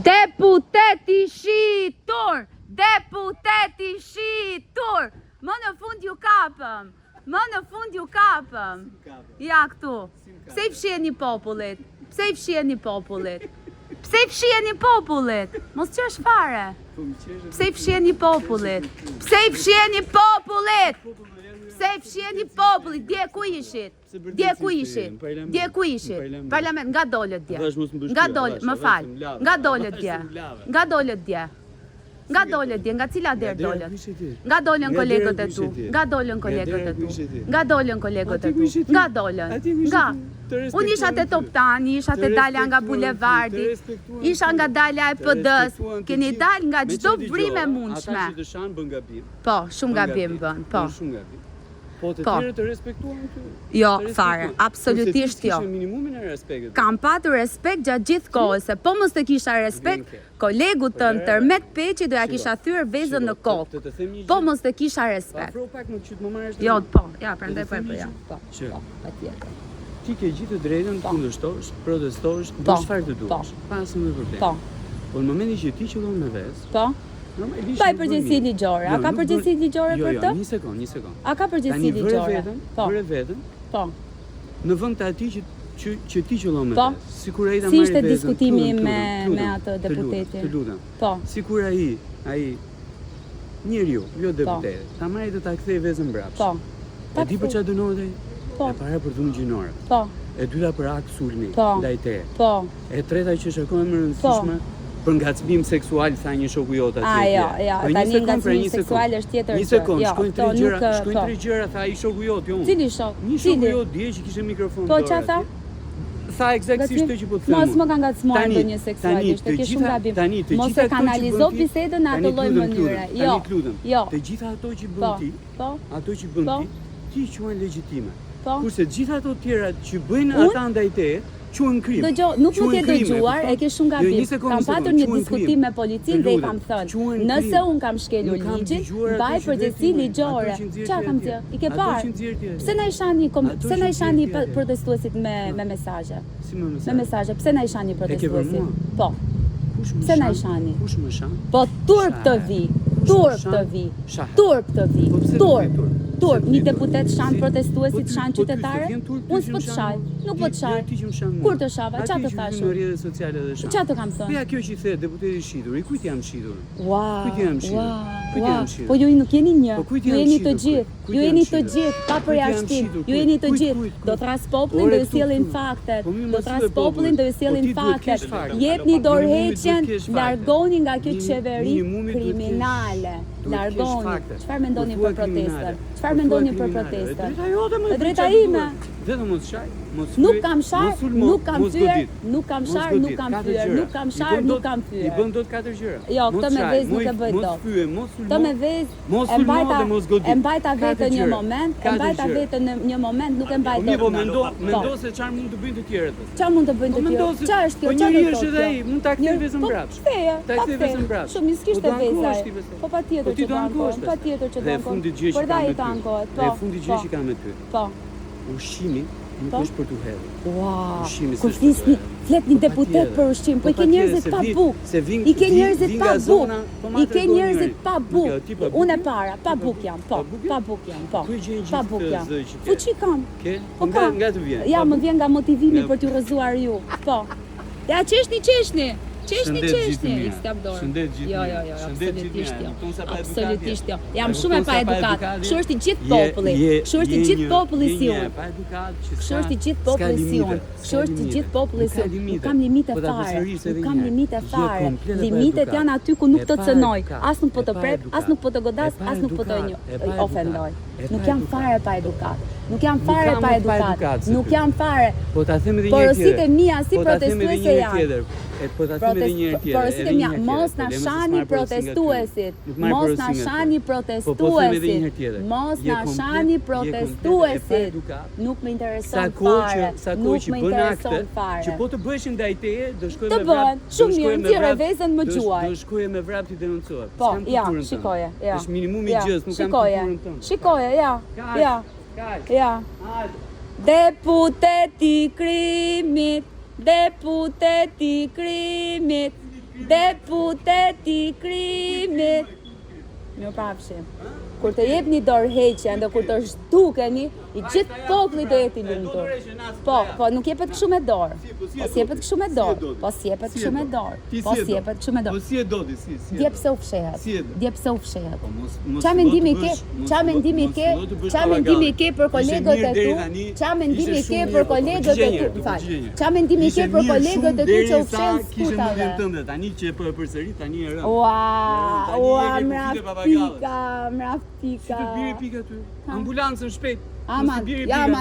Deputeti shitur! Deputeti shitur! Më në fund ju kapëm! Më në fund ju kapëm! Ja këtu! Pse I fshiheni popullit? Pse I fshiheni popullit? Pse I fshiheni popullit? Mos qesh fare! Pse I fshiheni popullit? Pse I fshiheni popullit? Pse I fshiheni popullit? Dje ku ishit? Dje ku ishit? Dje ku ishit? Parlament, nga dolet dje. Nga dolet, më fal. Nga dolet dje. Nga dolet dje. Nga dolet dje, nga cila der dolet? Nga dolen kolegët e tu. Nga dolen kolegët e tu. Nga dolen kolegët e tu. Nga dolen. Nga. Unë isha te Toptani, isha te dalja nga bulevardi, isha nga dalja e PD-s, keni dal nga çdo vrimë e mundshme. Po, shumë gabim bën, po. Po të tjerë të respektuan ty? Jo, fare, absolutisht jo. Minimumin e respektit. Kam patur respekt gjatë gjithë kohës, se po mos të kisha respekt, kolegu tënd Tërmet Peqi do ja kisha thyer vezën në kokë. Po mos të kisha respekt. Afro pak më që të më marrësh. Jo, po, ja, prandaj po e bëja. Po, patjetër. Ti ke gjithë të drejtën të kundërshtosh, protestosh, bësh çfarë të duash. Pa asnjë problem. Po. Po në momentin që ti qëllon me vezë, Po. Pa I përgjegjësi ligjore. A ka përgjegjësi ligjore për të? Jo, një sekond. A ka përgjegjësi ligjore? Vëre veten. Po. Në vend të atij që ti qëllon me vezë. Sikur ai ta Si marrë ishte vezën. diskutimi me atë deputetin? Të lutem. Po. Sikur ai njeriu, jo deputeti, ta marrë të ta kthej vezën mbrapsht. Po. E di për çfarë dënohet ai? Po. E para për dhunë gjinore. Po. E dyta për akt sulmi ndaj teje. Po. E treta që është akoma më e rëndësishme për ngacmim seksual, tha një shoku jot atje. Jo, tani ngacmim seksual është tjetër gjë. Një sekond, shkojnë tre gjëra, tha ai shoku jot, jo unë. Cili shok? Një shoku jot dje që kishte mikrofon. Po çfarë tha? Tha eksaktësisht të që po të them. Mos më ka ngacmuar ndonjë seksualisht, ke shumë gabim. Mos e kanalizo bisedën në atë lloj mënyre. Jo. Të gjitha ato që bën ti, ato që bën ti quhen legjitime. Kurse të gjitha ato tjera që bëjnë ata ndaj teje, quhen krim. Dëgjoj, nuk më ke dëgjuar, e ke shumë gabim. Kam patur një diskutim me policinë dhe I kam thënë, nëse un kam shkelur ligjin, mbaj përgjegjësi ligjore. Çfarë kam thënë? I ke parë? Pse na i shani protestuesit me mesazhe? Me mesazhe, pse na i shani protestuesit? Po. Pse na i shani? Kush më shan? Po turp të vi. Turp të vi. Turp të vi. Turp, një deputet shan protestuesit, shan qytetarë? Unë s'po të shaj, nuk po të shaj. Kur të shava, qa të thashë? Qa të kam thënë? Ja kjo që I the deputeti shitur, I kujt jam shitur? Kujt jam shitur? Po ju nuk jeni një, ju jeni të gjithë, ju jeni të gjithë, pa përjashtim, ju jeni të gjithë. Do thras popullin, do ju sjellin faktet, do thras popullin, do ju sjellin faktet. Jepni dorëheqjen, largoni nga kjo qeveri kriminale. Largoni. Çfarë mendoni për protestën? Çfarë mendoni për protestën? E drejta ime. Vetëm mos shaj, mos Nuk kam shar, nuk kam fyer, nuk kam shar, nuk kam fyer, nuk kam shar, nuk kam fyer. I bën dot 4 gjëra. Jo, këtë me vezë nuk e bëj dot. Mos fye, mos sulmo. Këtë me vezë e mbajta vetën një moment, nuk e mbaj dot. Mendo se çfarë mund të bëjnë të tjerët. Çfarë mund të bëjnë të tjerët? Çfarë është kjo? Çfarë është edhe ai? Mund ta kthej vezën mbrapsht. Ta kthej vezën mbrapsht. Shumë s'kishte vezë. Po patjetër që do ankohet. Patjetër që do ankohet. Dhe fundi gjë që kam me ty. Dhe fundi gjë që kam me ty. Po. Ushqimi nuk është për t'u hedhur. Wow. Kur flet një deputet për ushqim, po I ke njerëzit pa bukë. I ke njerëzit pa bukë. I ke njerëzit pa bukë. Unë e para, pa bukë jam, po. Pa bukë jam, po. Pa bukë jam. Fuqi kam. Po nga të vjen? Ja, më vjen nga motivimi për t'ju rrëzuar ju. Po. Ja, qeshni. Qeshni, s'kam dorë. Shëndet gjithë. Jo, absolutisht jo. Jam shumë e pa edukat. Kështu është I gjithë populli. Kështu është I gjithë populli si unë. Kështu është I gjithë populli si unë. Kështu është I gjithë populli si unë. Nuk kam limite fare. Nuk kam limite fare. Limitet janë aty ku nuk të cënoj. As nuk po të prek, as nuk po të godas, as nuk po të ofendoj. Nuk jam fare pa edukat. Nuk jam fare pa edukat. Nuk jam fare. Po ta them edhe një herë. Porositë mia si protestuese janë. Po ta them edhe një herë tjetër. Porositë mia, mos na shani protestuesit. Mos na shani protestuesit. Mos na shani protestuesit. Nuk më intereson fare. Nuk më intereson fare. Që po të bëheshin ndaj teje, do shkojmë me vrap. Shumë mirë, nxjerrë vezën më gjuaj. Do shkojmë me vrap ti denoncohet. Po, ja, shikoje, ja. Është minimumi i gjës, nuk kam kulturën tënde. Shikoje, ja. Ja. Ja. Deputeti i krimit, deputeti i krimit, deputeti i krimit. Mirupafshim. Kur të jepni dorë heqje dhe kur të zhdukeni, i gjithë populli do jeti lumtur. Po, nuk jepet kështu me dorë. Po s'jepet kështu me dorë. Po s'jepet kështu me dorë. Po s'jepet kështu me dorë. Po si e do ti, si. Dje pse u fshehet? Si e do? Dje pse u fshehet? Qa mendimi ke? Qa mendimi ke për kolegët e tu? Qa mendimi ke për kolegët e tu? Qa mendimi ke për kolegët e tu që u fshen skutave? Tani që po e përsëri, tani e rënd. Ua, mraftika. Si të biri pika ty? Ambulancën shpejt. Aman,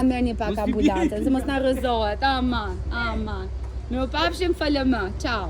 merr një pak ambulancën, se mos na rrëzohet. Aman. Mirupafshim, FLM. Ciao.